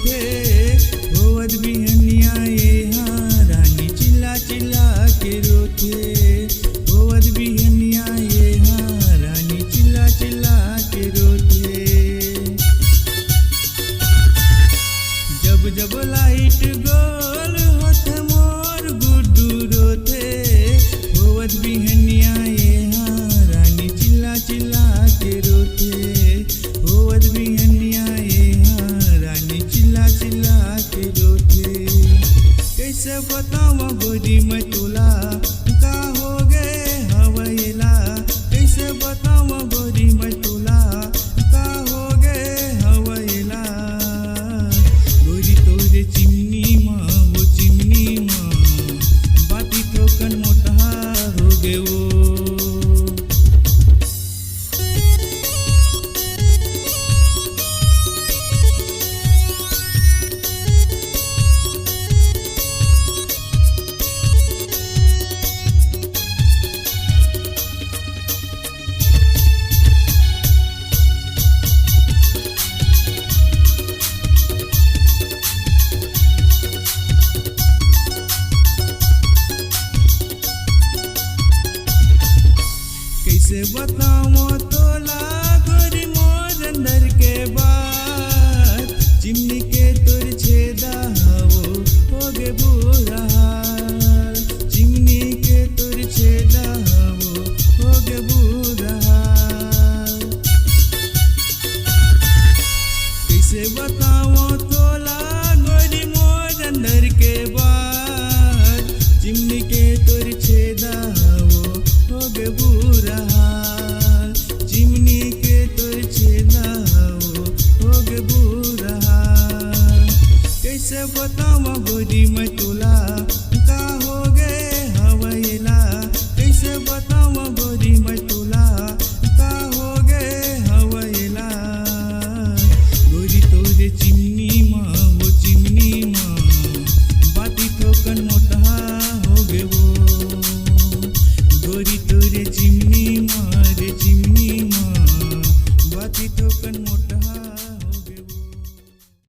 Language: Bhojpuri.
रोथे होवत बिहनिया यहाँ रानी चिल्ला चिल्ला के रोथे होवत बिहनिया यहाँ रानी चिल्ला चिल्ला के रोथे। जब जब लाइट गोल होत मोर गुड्डू रोथे होवत बिहनिया यहाँ रानी चिल्ला चिल्ला के रोथे होवत बिहनिया यहाँ रानी चिल्ला चिल्ला के रोथे। कैसे बताऊँ गोरी मैं तोला का हो गए हवैला कैसे बताऊँ गोरी मैं तोला का हो गए हवैला। गोरी तोरे चिमनी माँ वो चिमनी माँ बाती ठोकन मोटा हो गए वो। कैसे बताऊँ तोला गोरी मोर अंदर के बात चिमनी के तोर छेदा हो गे बुरा हाल चिमनी के तोर छेदा हो गे बुरा हाल। कैसे बताऊँ तोला गोरी मोर अंदर के बात चिमनी के तोर छेदा हो गे बुरा हाल चिमनी के तोर छेदा हो गे बुरा हाल। कैसे बताऊँ गोरी मैं तोला